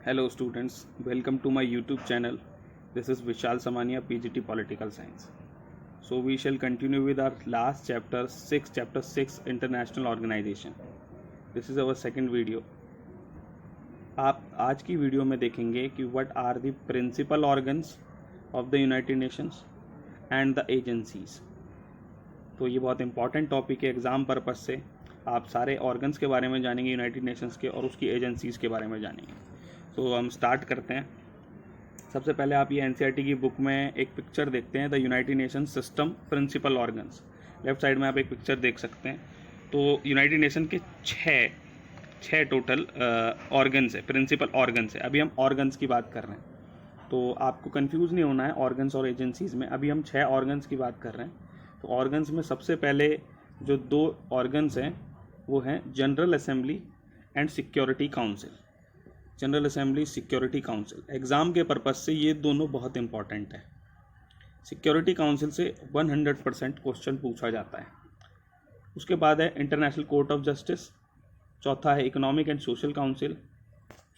Hello students, welcome to my YouTube channel. This is Vishal Samania, PGT Political Science. So we shall continue with our last chapter 6 International Organization. This is our second video. आप आज की video में देखेंगे कि what are the principal organs of the United Nations and the agencies. तो ये बहुत important topic है एग्ज़ाम पर्पज़ से। आप सारे ऑर्गन्स के बारे में जानेंगे यूनाइटेड नेशंस के और उसकी एजेंसीज़ के बारे में जानेंगे। तो हम स्टार्ट करते हैं। सबसे पहले आप ये एनसीईआरटी की बुक में एक पिक्चर देखते हैं, the United Nation system principal organs. Left side में आप एक पिक्चर देख सकते हैं। तो यूनाइटेड नेशन के छः टोटल ऑर्गन्स है, प्रिंसिपल ऑर्गन्स है। अभी हम ऑर्गन्स की बात कर रहे हैं, तो आपको कंफ्यूज नहीं होना है ऑर्गन्स और एजेंसीज़ में। अभी हम 6 ऑर्गन्स की बात कर रहे हैं। तो ऑर्गन्स में सबसे पहले जो 2 ऑर्गन्स हैं वो हैं general assembly and security council. General assembly, security council, exam के पर्पज़ से ये दोनों बहुत इंपॉर्टेंट है। सिक्योरिटी काउंसिल से 100% क्वेश्चन पूछा जाता है। उसके बाद है इंटरनेशनल कोर्ट ऑफ जस्टिस, चौथा है economic and social council,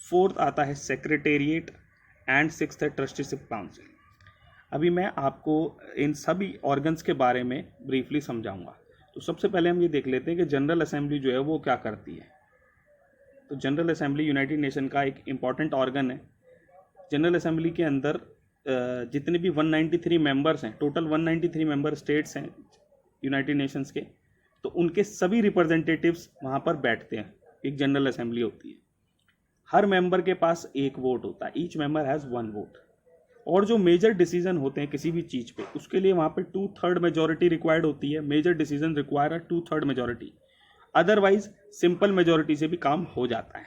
fourth आता है सेक्रेटेरिएट एंड सिक्स्थ है ट्रस्टीशिप काउंसिल। अभी मैं आपको इन सभी ऑर्गन्स के बारे में ब्रीफली समझाऊंगा। तो सबसे पहले हम ये देख लेते हैं कि जनरल असेंबली जो है वो क्या करती है। तो जनरल असेंबली यूनाइटेड नेशन का एक इम्पॉर्टेंट ऑर्गन है। जनरल असेंबली के अंदर जितने भी 193 मेंबर्स हैं, टोटल 193 मेंबर स्टेट्स हैं यूनाइटेड नेशंस के, तो उनके सभी रिप्रेजेंटेटिव्स वहाँ पर बैठते हैं। एक जनरल असेंबली होती है। हर मेंबर के पास एक वोट होता है, ईच मेंबर हैज़ 1 वोट। और जो मेजर डिसीजन होते हैं किसी भी चीज़ पे, उसके लिए वहाँ पे 2/3 मेजोरिटी रिक्वायर्ड होती है। Major decision require 2/3 majority, otherwise simple majority से भी काम हो जाता है।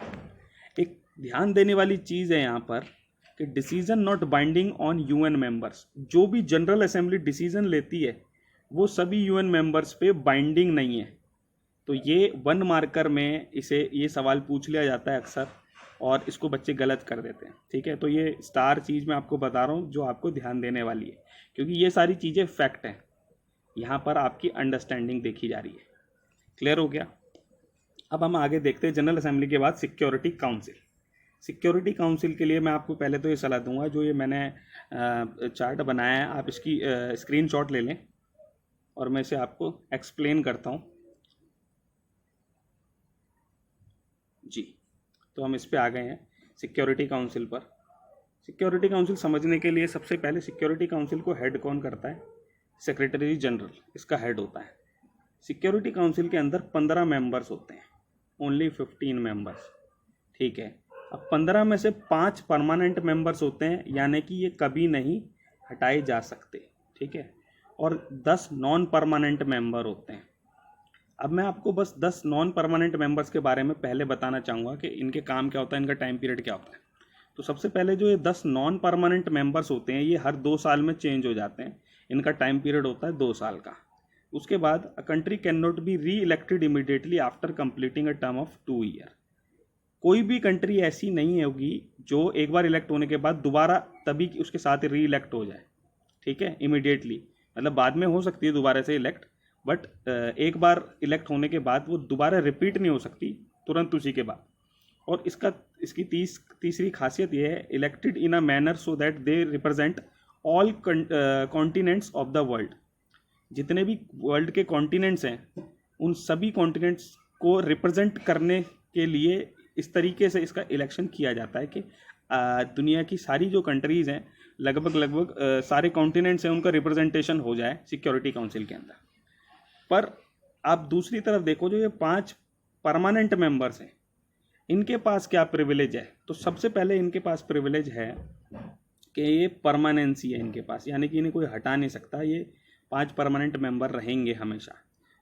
एक ध्यान देने वाली चीज़ है यहाँ पर कि decision not binding on UN members. जो भी जनरल असेंबली डिसीजन लेती है वो सभी यूएन मेंबर्स पे बाइंडिंग नहीं है। तो ये 1 मार्कर में इसे ये सवाल पूछ लिया जाता है अक्सर, और इसको बच्चे गलत कर देते हैं। ठीक है, तो ये स्टार चीज़ मैं आपको बता रहा हूँ जो आपको ध्यान देने वाली है, क्योंकि ये सारी चीज़ें फैक्ट हैं। यहाँ पर आपकी अंडरस्टैंडिंग देखी जा रही है। क्लियर हो गया? अब हम आगे देखते हैं जनरल असेंबली के बाद सिक्योरिटी काउंसिल। सिक्योरिटी काउंसिल के लिए मैं आपको पहले तो ये सलाह दूंगा, जो ये मैंने चार्ट बनाया है आप इसकी स्क्रीनशॉट ले लें और मैं इसे आपको एक्सप्लेन करता हूँ जी। तो हम इस पे आ गए हैं सिक्योरिटी काउंसिल पर। सिक्योरिटी काउंसिल समझने के लिए सबसे पहले सिक्योरिटी काउंसिल को हेड कौन करता है? सेक्रेटरी जनरल इसका हेड होता है। सिक्योरिटी काउंसिल के अंदर 15 मेंबर्स होते हैं, ओनली 15 मेंबर्स। ठीक है, अब 15 में से 5 परमानेंट मेंबर्स होते हैं, यानी कि ये कभी नहीं हटाए जा सकते। ठीक है, और 10 नॉन परमानेंट मेंबर होते हैं। अब मैं आपको बस 10 नॉन परमानेंट मेंबर्स के बारे में पहले बताना चाहूँगा कि इनके काम क्या होता है, इनका टाइम पीरियड क्या होता है। तो सबसे पहले जो ये 10 नॉन परमानेंट मेंबर्स होते हैं ये हर 2 साल में चेंज हो जाते हैं। इनका टाइम पीरियड होता है 2 साल का। उसके बाद a country can not be री elected immediately after completing a term of 2 year. कोई भी कंट्री ऐसी नहीं होगी जो एक बार इलेक्ट होने के बाद दोबारा तभी उसके साथ री इलेक्ट हो जाए। ठीक है, इमीडिएटली, मतलब बाद में हो सकती है दोबारा से इलेक्ट, बट एक बार इलेक्ट होने के बाद वो दोबारा रिपीट नहीं हो सकती तुरंत उसी के बाद। और इसकी तीसरी खासियत ये है, elected in a manner so that they represent all continents of the world. जितने भी वर्ल्ड के कॉन्टिनेंट्स हैं उन सभी कॉन्टिनेंट्स को रिप्रेजेंट करने के लिए इस तरीके से इसका इलेक्शन किया जाता है कि दुनिया की सारी जो कंट्रीज़ हैं, लगभग सारे कॉन्टिनेंट्स हैं, उनका रिप्रेजेंटेशन हो जाए सिक्योरिटी काउंसिल के अंदर। पर आप दूसरी तरफ देखो, जो ये 5 परमानेंट मेंबर्स हैं इनके पास क्या प्रिविलेज है? तो सबसे पहले इनके पास प्रिविलेज है कि ये परमानेंसी है इनके पास, यानी कि इन्हें कोई हटा नहीं सकता। ये 5 परमानेंट मेंबर रहेंगे हमेशा।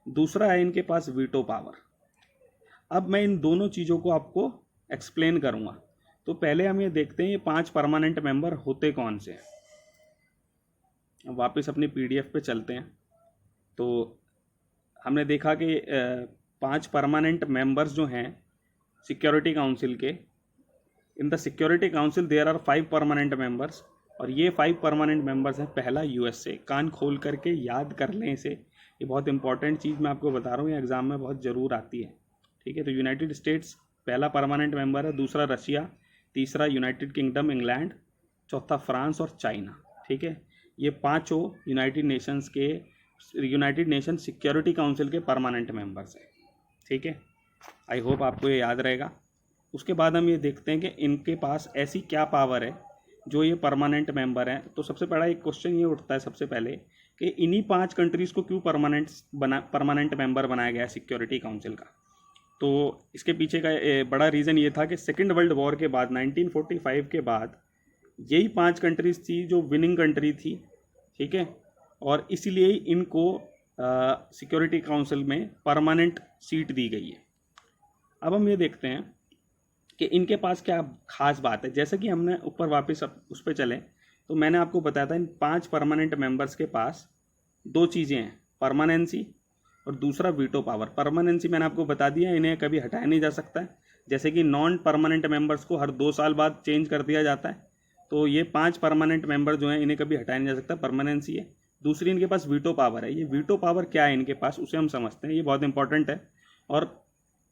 दूसरा है इनके पास वीटो पावर। अब मैं इन दोनों चीज़ों को आपको एक्सप्लेन करूँगा। तो पहले हम ये देखते हैं ये 5 परमानेंट मेंबर होते कौन से हैं। वापस अपनी PDF पे चलते हैं। तो हमने देखा कि 5 परमानेंट मेंबर्स जो हैं सिक्योरिटी काउंसिल के, in the security council there are 5 permanent members, और ये 5 परमानेंट मेंबर्स हैं। पहला USA, कान खोल करके याद कर लें इसे, ये बहुत इंपॉर्टेंट चीज़ मैं आपको बता रहा हूँ, ये एग्ज़ाम में बहुत ज़रूर आती है। ठीक है, तो यूनाइटेड स्टेट्स पहला परमानेंट मेंबर है। दूसरा रशिया, तीसरा यूनाइटेड किंगडम इंग्लैंड, चौथा फ्रांस और चाइना। ठीक है, ये पांचों यूनाइटेड नेशन सिक्योरिटी काउंसिल के परमानेंट मेंबर्स हैं। ठीक है, आई होप आपको ये याद रहेगा। उसके बाद हम ये देखते हैं कि इनके पास ऐसी क्या पावर है जो ये परमानेंट मेंबर हैं। तो सबसे बड़ा एक क्वेश्चन ये उठता है सबसे पहले कि इन्हीं 5 कंट्रीज़ को क्यों परमानेंट मेंबर बनाया गया है सिक्योरिटी काउंसिल का। तो इसके पीछे का बड़ा रीज़न ये था कि सेकेंड वर्ल्ड वॉर के बाद 1945 के बाद यही 5 कंट्रीज़ थी जो विनिंग कंट्री थी। ठीक है, और इसीलिए इनको सिक्योरिटी काउंसिल में परमानेंट सीट दी गई है। अब हम ये देखते हैं कि इनके पास क्या खास बात है। जैसे कि हमने ऊपर वापस उस पर चले तो मैंने आपको बताया था इन 5 परमानेंट मेंबर्स के पास 2 चीज़ें हैं, परमानेंसी और दूसरा वीटो पावर। परमानेंसी मैंने आपको बता दिया, इन्हें कभी हटाया नहीं जा सकता है। जैसे कि नॉन परमानेंट मेंबर्स को हर 2 साल बाद चेंज कर दिया जाता है, तो ये 5 परमानेंट मेंबर जो हैं इन्हें कभी हटाया नहीं जा सकता, परमानेंसी है। दूसरी इनके पास वीटो पावर है। ये वीटो पावर क्या है इनके पास, उसे हम समझते हैं। ये बहुत इंपॉर्टेंट है और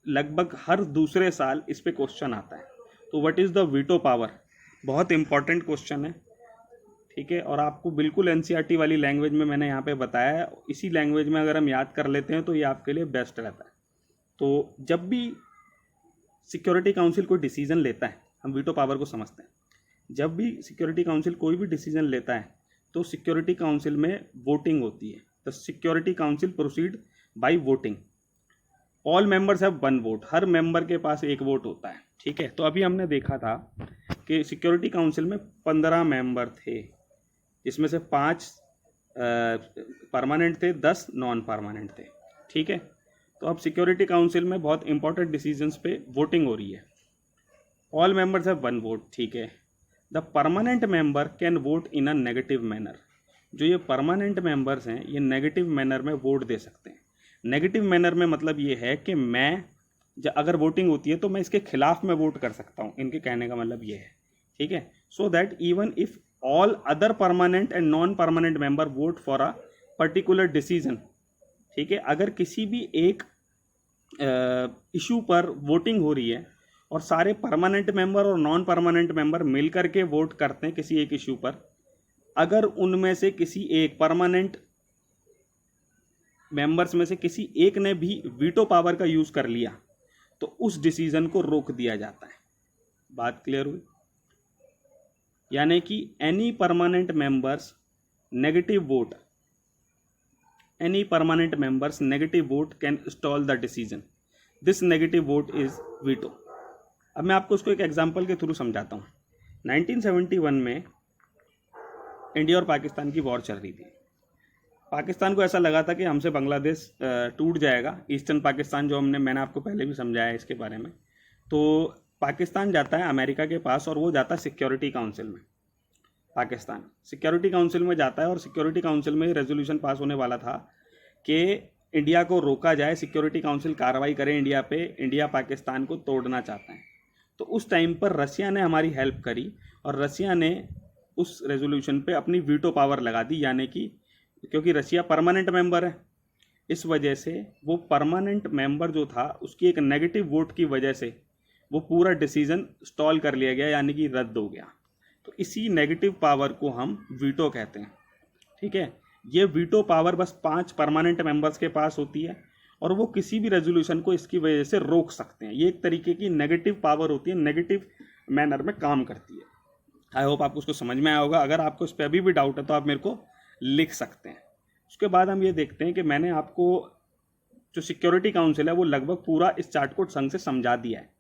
लगभग हर दूसरे साल इस पे क्वेश्चन आता है। तो what is the veto power, बहुत इंपॉर्टेंट क्वेश्चन है। ठीक है, और आपको बिल्कुल एनसीईआरटी वाली लैंग्वेज में मैंने यहाँ पे बताया है। इसी लैंग्वेज में अगर हम याद कर लेते हैं तो ये आपके लिए बेस्ट रहता है। तो जब भी सिक्योरिटी काउंसिल कोई डिसीजन लेता है, हम वीटो पावर को समझते हैं। जब भी सिक्योरिटी काउंसिल कोई भी डिसीजन लेता है तो सिक्योरिटी काउंसिल में वोटिंग होती है। The security council proceed by voting. All members have 1 vote, her member के पास 1 वोट होता है। ठीक है, तो अभी हमने देखा था कि सिक्योरिटी काउंसिल में 15 मेंबर थे, जिसमें से 5 परमानेंट थे, 10 नॉन परमानेंट थे। ठीक है, तो अब सिक्योरिटी काउंसिल में बहुत इंपॉर्टेंट डिसीजंस पे वोटिंग हो रही है। All members have 1 vote. ठीक है, the permanent member can vote in a negative manner. जो ये परमानेंट मेंबर्स हैं ये नेगेटिव मैनर में वोट दे सकते हैं। नेगेटिव मैनर में मतलब ये है कि मैं अगर वोटिंग होती है तो मैं इसके खिलाफ में वोट कर सकता हूँ, इनके कहने का मतलब ये है। ठीक है, so that even if all other permanent and non permanent member vote for a particular decision. ठीक है, अगर किसी भी एक इशू पर वोटिंग हो रही है और सारे परमानेंट मेंबर और नॉन परमानेंट मेंबर मिल करके वोट करते हैं किसी एक इशू पर, अगर उनमें से किसी एक परमानेंट मेंबर्स में से किसी एक ने भी वीटो पावर का यूज कर लिया तो उस डिसीजन को रोक दिया जाता है। बात क्लियर हुई? यानी कि any permanent members negative vote can stall the decision. This negative vote is veto. अब मैं आपको उसको एक एग्जांपल के थ्रू समझाता हूँ। 1971 में इंडिया और पाकिस्तान की वॉर चल रही थी। पाकिस्तान को ऐसा लगा था कि हमसे बांग्लादेश टूट जाएगा, ईस्टर्न पाकिस्तान, जो मैंने आपको पहले भी समझाया है इसके बारे में। तो पाकिस्तान जाता है अमेरिका के पास और वो जाता है सिक्योरिटी काउंसिल में। पाकिस्तान सिक्योरिटी काउंसिल में जाता है और सिक्योरिटी काउंसिल में रेजोल्यूशन पास होने वाला था कि इंडिया को रोका जाए, सिक्योरिटी काउंसिल कार्रवाई करे इंडिया पे, इंडिया पाकिस्तान को तोड़ना चाहता है। तो उस टाइम पर रसिया ने हमारी हेल्प करी और रसिया ने उस रेजोल्यूशन पे अपनी वीटो पावर लगा दी। यानी कि क्योंकि रसिया परमानेंट मेंबर है, इस वजह से वो परमानेंट मेंबर जो था उसकी एक नेगेटिव वोट की वजह से वो पूरा डिसीजन स्टॉल कर लिया गया, यानी कि रद्द हो गया। तो इसी नेगेटिव पावर को हम वीटो कहते हैं। ठीक है, ये वीटो पावर बस 5 परमानेंट मेंबर्स के पास होती है और वो किसी भी रेजोल्यूशन को इसकी वजह से रोक सकते हैं। ये एक तरीके की नेगेटिव पावर होती है, नेगेटिव मैनर में काम करती है। आई होप आपको उसको समझ में आया होगा। अगर आपको इस पर अभी भी डाउट है तो आप मेरे को लिख सकते हैं। उसके बाद हम ये देखते हैं कि मैंने आपको जो सिक्योरिटी काउंसिल है वो लगभग पूरा इस चार्ट को ढंग से समझा दिया है।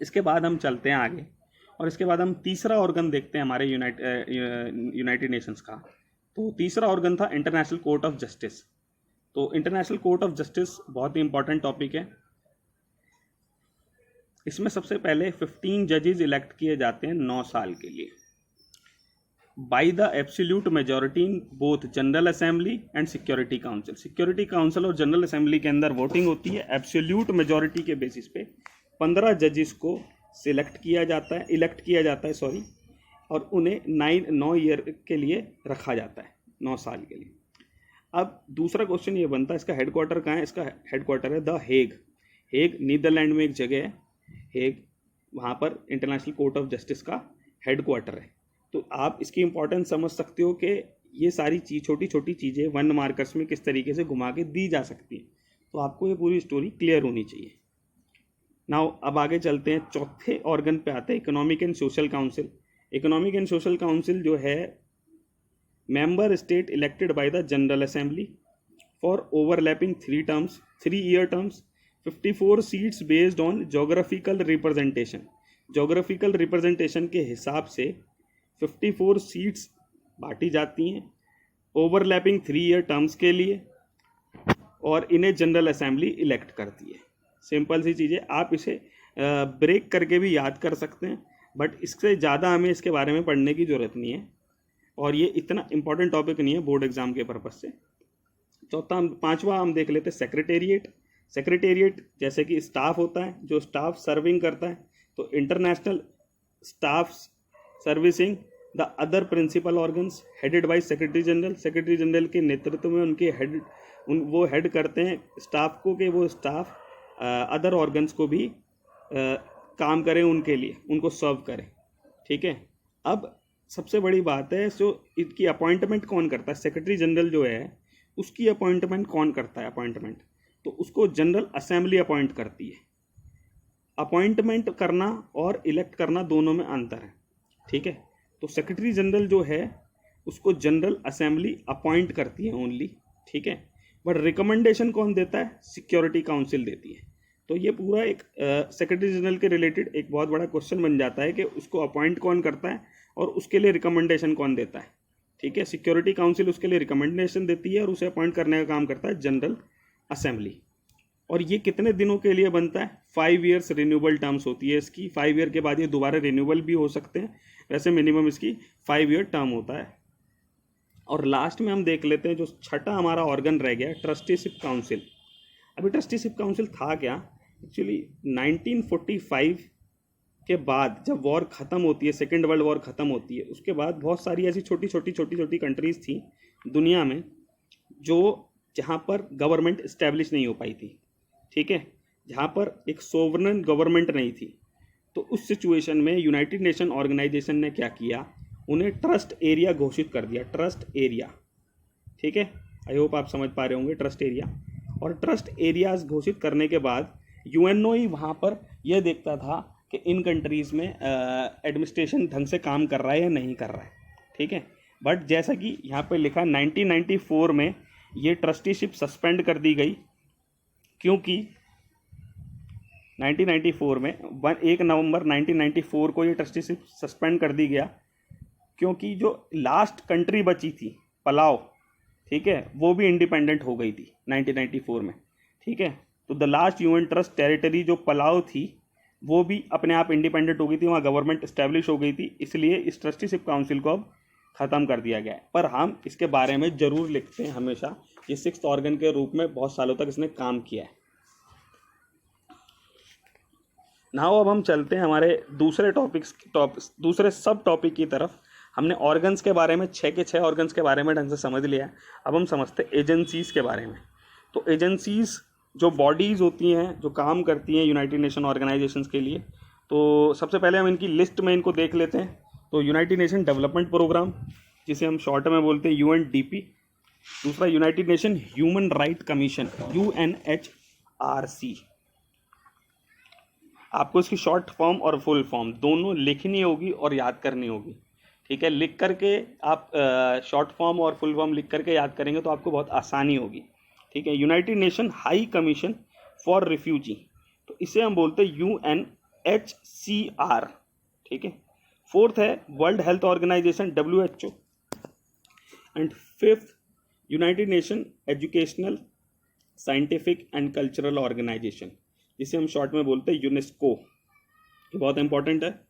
इसके बाद हम चलते हैं आगे और इसके बाद हम तीसरा ऑर्गन देखते हैं हमारे यूनाइटेड नेशंस का। तो तीसरा ऑर्गन था इंटरनेशनल कोर्ट ऑफ जस्टिस। तो इंटरनेशनल कोर्ट ऑफ जस्टिस बहुत ही इंपॉर्टेंट टॉपिक है। इसमें सबसे पहले 15 जजेस इलेक्ट किए जाते हैं 9 साल के लिए by the absolute majority in both general assembly and security council. Security council और जनरल असेंबली के अंदर वोटिंग होती है। एब्सोल्यूट मेजॉरिटी के बेसिस पे 15 जजेस को इलेक्ट किया जाता है और उन्हें 9 ईयर के लिए रखा जाता है, 9 साल के लिए। अब दूसरा क्वेश्चन ये बनता है इसका हेडक्वार्टर कहाँ है? इसका हेडक्वार्टर है द हेग। हेग नीदरलैंड में एक जगह है हेग, वहाँ पर इंटरनेशनल कोर्ट ऑफ जस्टिस का हेड क्वार्टर है। तो आप इसकी इम्पोर्टेंस समझ सकते हो कि ये सारी छोटी छोटी चीज़ें 1 मार्कर्स में किस तरीके से घुमा के दी जा सकती हैं। तो आपको ये पूरी स्टोरी क्लियर होनी चाहिए। नाउ अब आगे चलते हैं, चौथे ऑर्गन पे आते हैं, economic and social council. Economic and social council जो है member state elected by the general assembly for overlapping 3 year terms, 54 seats based on geographical representation. Geographical representation के हिसाब से 54 सीट्स बांटी जाती हैं ओवरलैपिंग 3 ईयर टर्म्स के लिए, और इन्हें जनरल असेंबली इलेक्ट करती है। सिंपल सी चीज़ें, आप इसे ब्रेक करके भी याद कर सकते हैं, बट इससे ज़्यादा हमें इसके बारे में पढ़ने की ज़रूरत नहीं है, और ये इतना इंपॉर्टेंट टॉपिक नहीं है बोर्ड एग्जाम के पर्पज़ से। पांचवा हम देख लेते हैं सेक्रेटेरिएट। सेक्रेटेरिएट जैसे कि स्टाफ होता है, जो स्टाफ सर्विंग करता है, तो international staff servicing the other principal organs headed by secretary general. Secretary general के नेतृत्व में उनके वो हेड करते हैं स्टाफ को, कि वो स्टाफ अदर ऑर्गन्स को भी काम करें, उनके लिए उनको सर्व करें। ठीक है, अब सबसे बड़ी बात है, सो इसकी अपॉइंटमेंट कौन करता है? सेक्रेटरी जनरल जो है उसकी अपॉइंटमेंट कौन करता है? अपॉइंटमेंट तो उसको जनरल असेंबली अपॉइंट करती है। अपॉइंटमेंट करना और इलेक्ट करना दोनों में अंतर है। ठीक है, तो सेक्रेटरी जनरल जो है उसको जनरल असेंबली अपॉइंट करती है ओनली। ठीक है, बट रिकमेंडेशन कौन देता है? सिक्योरिटी काउंसिल देती है। तो ये पूरा एक सेक्रेटरी जनरल के रिलेटेड एक बहुत बड़ा क्वेश्चन बन जाता है कि उसको अपॉइंट कौन करता है और उसके लिए रिकमेंडेशन कौन देता है। ठीक है, सिक्योरिटी काउंसिल उसके लिए रिकमेंडेशन देती है और उसे अपॉइंट करने का काम करता है जनरल असेंबली। और ये कितने दिनों के लिए बनता है? 5 ईयर्स रिन्यूएबल टर्म्स होती है इसकी। 5 ईयर के बाद ये दोबारा रिन्यूएबल भी हो सकते हैं, वैसे मिनिमम इसकी 5 ईयर टर्म होता है। और लास्ट में हम देख लेते हैं जो छठा हमारा ऑर्गन रह गया, ट्रस्टीशिप काउंसिल। अभी ट्रस्टीशिप काउंसिल था क्या? एक्चुअली 1945 के बाद जब वॉर ख़त्म होती है, सेकेंड वर्ल्ड वॉर ख़त्म होती है, उसके बाद बहुत सारी ऐसी छोटी छोटी कंट्रीज़ थी दुनिया में जो जहाँ पर गवर्नमेंट इस्टेब्लिश नहीं हो पाई थी। ठीक है, जहाँ पर एक सोवरन गवर्नमेंट नहीं थी। तो उस सिचुएशन में यूनाइटेड नेशन ऑर्गेनाइजेशन ने क्या किया? उन्हें ट्रस्ट एरिया घोषित कर दिया, ट्रस्ट एरिया। ठीक है, आई होप आप समझ पा रहे होंगे ट्रस्ट एरिया। और ट्रस्ट एरियाज घोषित करने के बाद यूएनओ ही वहाँ पर यह देखता था कि इन कंट्रीज़ में एडमिनिस्ट्रेशन ढंग से काम कर रहा है या नहीं कर रहा है। ठीक है, बट जैसा कि यहाँ पे लिखा 1994 में ये ट्रस्टीशिप सस्पेंड कर दी गई, क्योंकि 1994 में 1 नवंबर 1994 को ये ट्रस्टीशिप सस्पेंड कर दी गया, क्योंकि जो लास्ट कंट्री बची थी पलाव, ठीक है, वो भी इंडिपेंडेंट हो गई थी 1994 में। ठीक है, तो the last UN trust territory जो पलाव थी वो भी अपने आप इंडिपेंडेंट हो गई थी, वहाँ गवर्नमेंट इस्टेब्लिश हो गई थी, इसलिए इस ट्रस्टीशिप काउंसिल को अब ख़त्म कर दिया गया है। पर हम इसके बारे में ज़रूर लिखते हैं हमेशा, ये 6th ऑर्गन के रूप में बहुत सालों तक इसने काम किया है। नाउ अब हम चलते हैं हमारे दूसरे सब टॉपिक की तरफ। हमने ऑर्गन्स के बारे में 6 के 6 ऑर्गन्स के बारे में ढंग से समझ लिया है। अब हम समझते हैं एजेंसीज़ के बारे में। तो एजेंसीज़ जो बॉडीज़ होती हैं जो काम करती हैं यूनाइटेड नेशन ऑर्गेनाइजेशंस के लिए, तो सबसे पहले हम इनकी लिस्ट में इनको देख लेते हैं। तो यूनाइटेड नेशन डेवलपमेंट प्रोग्राम, जिसे हम शॉर्ट में बोलते हैं यूएनडीपी। दूसरा United nation human right commission, UNHRC. आपको इसकी शॉर्ट फॉर्म और फुल फॉर्म दोनों लिखनी होगी और याद करनी होगी। ठीक है, लिख करके आप शॉर्ट फॉर्म और फुल फॉर्म लिख करके याद करेंगे तो आपको बहुत आसानी होगी। ठीक है, United nation high commission for refugee, तो इसे हम बोलते हैं यूएनएचसीआर। ठीक है, फोर्थ है world health organization WHO, and fifth United Nation educational scientific and cultural organization, जिसे हम शॉर्ट में बोलते हैं यूनेस्को। ये बहुत इंपॉर्टेंट है।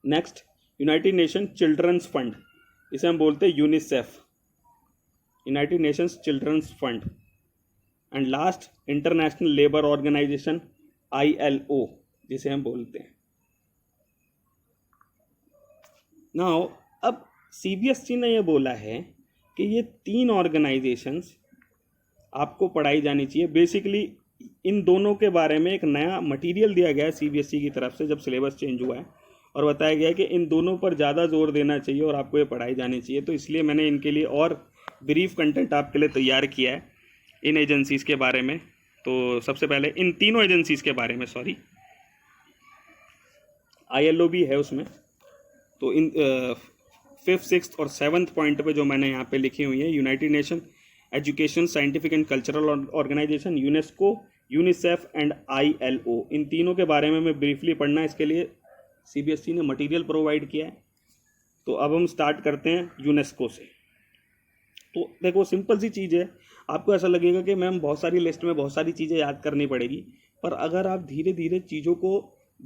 Next United Nation children's fund, इसे हम बोलते हैं UNICEF, United Nations children's fund. And last international labour organization ILO, जिसे हम बोलते हैं। नाउ अब CBSE ने यह बोला है कि ये 3 ऑर्गेनाइजेशंस आपको पढ़ाई जानी चाहिए। बेसिकली इन दोनों के बारे में एक नया मटेरियल दिया गया है सीबीएसई की तरफ से जब सिलेबस चेंज हुआ है, और बताया गया है कि इन दोनों पर ज़्यादा जोर देना चाहिए और आपको ये पढ़ाई जानी चाहिए। तो इसलिए मैंने इनके लिए और ब्रीफ कंटेंट आपके लिए तैयार किया है इन एजेंसीज़ के बारे में। तो सबसे पहले इन तीनों एजेंसीज़ के बारे में, सॉरी ILO भी है उसमें। तो इन 5th 6th और 7th पॉइंट पे जो मैंने यहाँ पे लिखी हुई है, United Nation education scientific and cultural organization, UNESCO, UNICEF and ILO, इन तीनों के बारे में मैं ब्रीफली पढ़ना है। इसके लिए सीबीएसई ने मटेरियल प्रोवाइड किया है। तो अब हम स्टार्ट करते हैं यूनेस्को से। तो देखो सिंपल सी चीज़ है, आपको ऐसा लगेगा कि मैम बहुत सारी लिस्ट में बहुत सारी चीज़ें याद करनी पड़ेगी, पर अगर आप धीरे धीरे चीज़ों को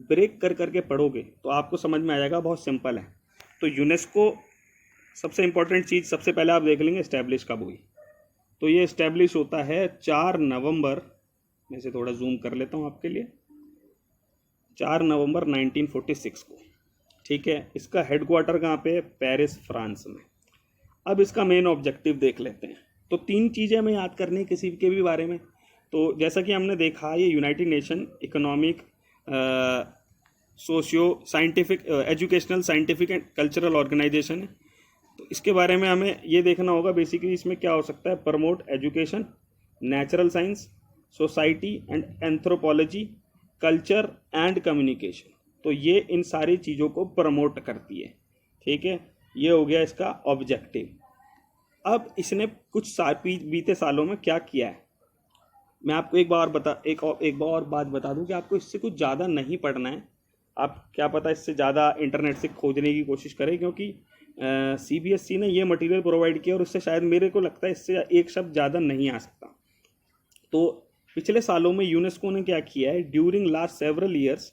ब्रेक कर करके पढ़ोगे तो आपको समझ में आ जाएगा, बहुत सिंपल है। तो यूनेस्को सबसे इम्पोर्टेंट चीज़ सबसे पहले आप देख लेंगे इस्टेब्लिश कब हुई। तो ये इस्टेब्लिश होता है 4 नवंबर, मैं इसे थोड़ा जूम कर लेता हूँ आपके लिए, 4 नवंबर 1946 को। ठीक है, इसका हेडक्वार्टर कहाँ पे है? पेरिस, फ्रांस में। अब इसका मेन ऑब्जेक्टिव देख लेते हैं। तो 3 चीज़ें हमें याद करनी है किसी के भी बारे में। तो जैसा कि हमने देखा, ये United Nation economic, socio scientific, educational, scientific and cultural organization है। तो इसके बारे में हमें ये देखना होगा बेसिकली इसमें क्या हो सकता है। Promote education, natural science, society and anthropology, culture and communication. तो ये इन सारी चीज़ों को प्रमोट करती है। ठीक है, ये हो गया इसका ऑब्जेक्टिव। अब इसने कुछ बीते सालों में क्या किया है, मैं आपको एक बार और बात बता दूं कि आपको इससे कुछ ज़्यादा नहीं पढ़ना है। आप क्या पता इससे ज़्यादा इंटरनेट से खोजने की कोशिश करें, क्योंकि सीबीएसई ने ये मटेरियल प्रोवाइड किया और उससे शायद मेरे को लगता है इससे एक शब्द ज़्यादा नहीं आ सकता। तो पिछले सालों में यूनेस्को ने क्या किया है, during last several years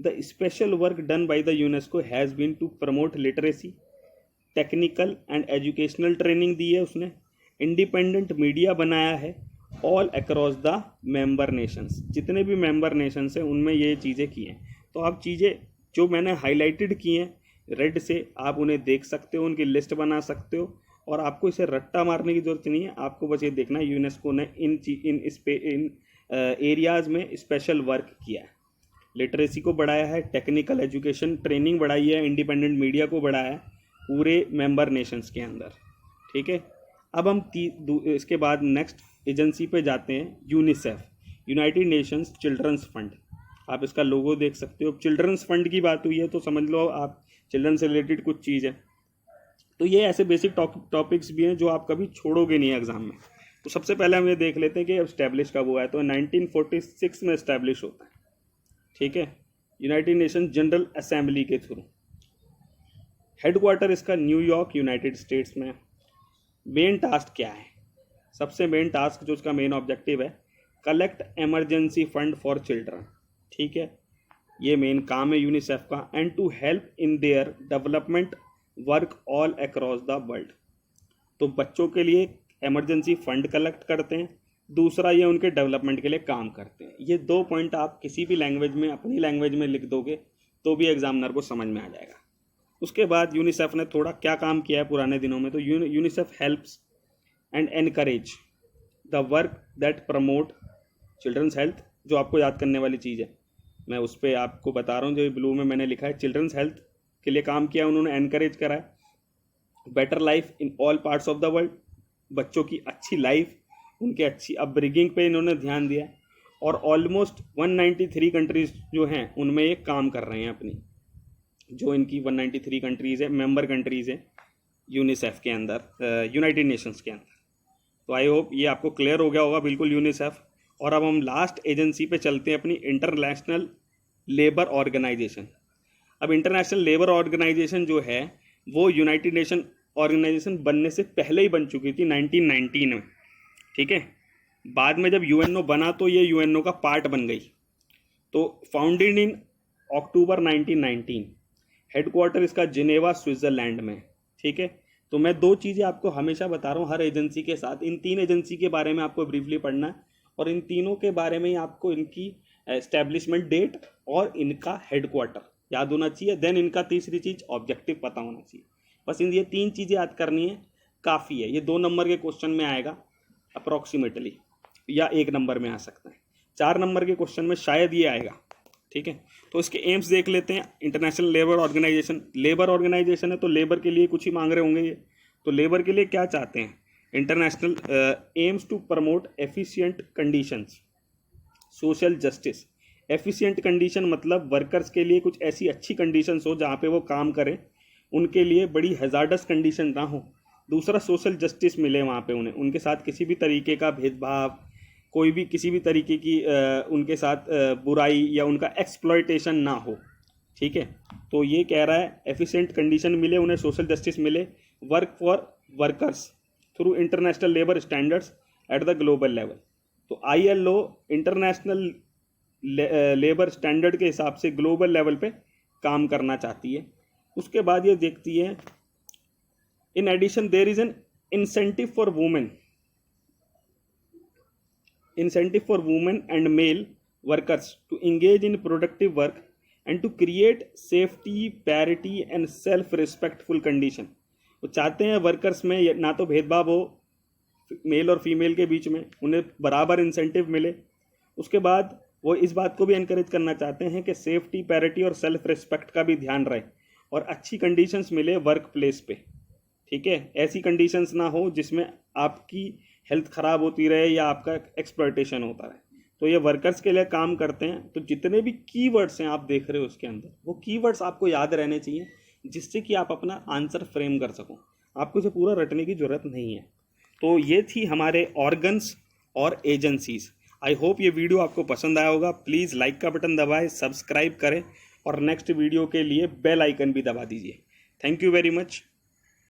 the special work done by the UNESCO has been to promote literacy, technical and educational training दी है उसने, इंडिपेंडेंट मीडिया बनाया है all across the member nations. जितने भी मेंबर नेशंस हैं उनमें ये चीज़ें की हैं। तो आप चीज़ें जो मैंने हाईलाइटेड की हैं रेड से, आप उन्हें देख सकते हो, उनकी लिस्ट बना सकते हो, और आपको इसे रट्टा मारने की जरूरत नहीं है। आपको बस ये देखना है यूनेस्को ने इन एरियाज़ में स्पेशल वर्क किया है। लिटरेसी को बढ़ाया है, टेक्निकल एजुकेशन ट्रेनिंग बढ़ाई है, इंडिपेंडेंट मीडिया को बढ़ाया है पूरे मेंबर नेशंस के अंदर। ठीक है, अब हम इसके बाद नेक्स्ट एजेंसी पे जाते हैं, UNICEF, United Nations children's fund. आप इसका लोगो देख सकते हो। चिल्ड्रंस फंड की बात हुई है तो समझ लो आप चिल्ड्रन से रिलेटेड कुछ चीज़ है। तो ये ऐसे बेसिक टॉपिक्स भी हैं जो आप कभी छोड़ोगे नहीं एग्जाम में। तो सबसे पहले हम ये देख लेते हैं कि इस्टेब्लिश कब हुआ है। तो 1946 में इस्टेब्लिश होता है। ठीक है, यूनाइटेड नेशन जनरल असेंबली के थ्रू। हेडक्वार्टर इसका न्यूयॉर्क, यूनाइटेड स्टेट्स में। मेन टास्क क्या है? सबसे मेन टास्क जो उसका मेन ऑब्जेक्टिव है, collect emergency fund for children. ठीक है, ये मेन काम है यूनिसेफ का, and to help in their development work all across the world. तो बच्चों के लिए इमरजेंसी फंड कलेक्ट करते हैं, दूसरा ये उनके डेवलपमेंट के लिए काम करते हैं। ये 2 पॉइंट आप किसी भी लैंग्वेज में, अपनी लैंग्वेज में लिख दोगे तो भी एग्जामिनर को समझ में आ जाएगा। उसके बाद यूनिसेफ ने थोड़ा क्या काम किया है पुराने दिनों में। तो UNICEF helps and encourage the work that promote children's health. जो आपको याद करने वाली चीज़ है, मैं उस पर आपको बता रहा हूँ, जो ब्लू में मैंने लिखा है, चिल्ड्रंस हेल्थ के लिए काम किया उन्होंने, एनकरेज करा है। Better life in all parts of the world, बच्चों की अच्छी लाइफ, उनके अच्छी अपब्रिंगिंग पे इन्होंने ध्यान दिया। और ऑलमोस्ट 193 कंट्रीज जो हैं उनमें ये काम कर रहे हैं अपनी, जो इनकी 193 कंट्रीज़ है, मेंबर कंट्रीज़ है यूनिसेफ के अंदर, यूनाइटेड नेशंस के अंदर। तो आई होप ये आपको क्लियर हो गया होगा बिल्कुल यूनिसेफ। और अब हम लास्ट एजेंसी पे चलते हैं, अपनी इंटरनेशनल लेबर ऑर्गेनाइजेशन। अब इंटरनेशनल लेबर ऑर्गेनाइजेशन जो है वो यूनाइटेड नेशन ऑर्गेनाइजेशन बनने से पहले ही बन चुकी थी 1919 में। ठीक है, बाद में जब यूएनओ बना तो ये यूएनओ का पार्ट बन गई। तो फाउंडेड इन अक्टूबर 1919, हेडक्वार्टर इसका जिनेवा, स्विट्जरलैंड में। ठीक है, तो मैं 2 चीज़ें आपको हमेशा बता रहा हूँ हर एजेंसी के साथ। इन 3 एजेंसी के बारे में आपको ब्रीफली पढ़ना है, और इन तीनों के बारे में ही आपको इनकी एस्टेब्लिशमेंट डेट और इनका हेडक्वार्टर याद होना चाहिए। देन इनका तीसरी चीज़ ऑब्जेक्टिव पता होना चाहिए। बस ये 3 चीज़ें याद करनी है, काफ़ी है। ये 2 नंबर के क्वेश्चन में आएगा अप्रॉक्सीमेटली, या 1 नंबर में आ सकता है। 4 नंबर के क्वेश्चन में शायद ये आएगा, ठीक है। तो इसके एम्स देख लेते हैं। इंटरनेशनल लेबर ऑर्गेनाइजेशन है तो लेबर के लिए कुछ ही मांग रहे होंगे ये। तो लेबर के लिए क्या चाहते हैं? International aims to promote efficient conditions, social justice. Efficient condition मतलब वर्कर्स के लिए कुछ ऐसी अच्छी कंडीशंस हो जहाँ पे वो काम करें, उनके लिए बड़ी हैजार्डस कंडीशन ना हो। दूसरा, सोशल जस्टिस मिले वहाँ पे उन्हें, उनके साथ किसी भी तरीके का भेदभाव, कोई भी किसी भी तरीके की उनके साथ बुराई या उनका एक्सप्लॉयटेशन ना हो, ठीक है। तो ये कह रहा है एफिशिएंट कंडीशन मिले उन्हें, सोशल जस्टिस मिले, work for workers through international labour standards at the global level. तो ILO इंटरनेशनल लेबर स्टैंडर्ड के हिसाब से ग्लोबल लेवल पे काम करना चाहती है। उसके बाद ये देखती है, in addition there is an incentive for women and male workers to engage in productive work and to create safety, parity and self respectful condition. वो चाहते हैं वर्कर्स में ना तो भेदभाव हो मेल और फीमेल के बीच में, उन्हें बराबर इंसेंटिव मिले। उसके बाद वो इस बात को भी एनकरेज करना चाहते हैं कि सेफ्टी, पैरिटी और सेल्फ रिस्पेक्ट का भी ध्यान रहे और अच्छी कंडीशंस मिले वर्क प्लेस पे, ठीक है। ऐसी कंडीशंस ना हो जिसमें आपकी हेल्थ ख़राब होती रहे या आपका एक्सप्लॉयटेशन होता रहे। तो ये वर्कर्स के लिए काम करते हैं। तो जितने भी कीवर्ड्स हैं आप देख रहे हो उसके अंदर, वो कीवर्ड्स आपको याद रहने चाहिए जिससे कि आप अपना आंसर फ्रेम कर सको। आपको इसे पूरा रटने की ज़रूरत नहीं है। तो ये थी हमारे ऑर्गन्स और एजेंसीज। आई होप ये वीडियो आपको पसंद आया होगा। प्लीज़ लाइक का बटन दबाएं, सब्सक्राइब करें और नेक्स्ट वीडियो के लिए बेल आइकन भी दबा दीजिए। Thank you very much.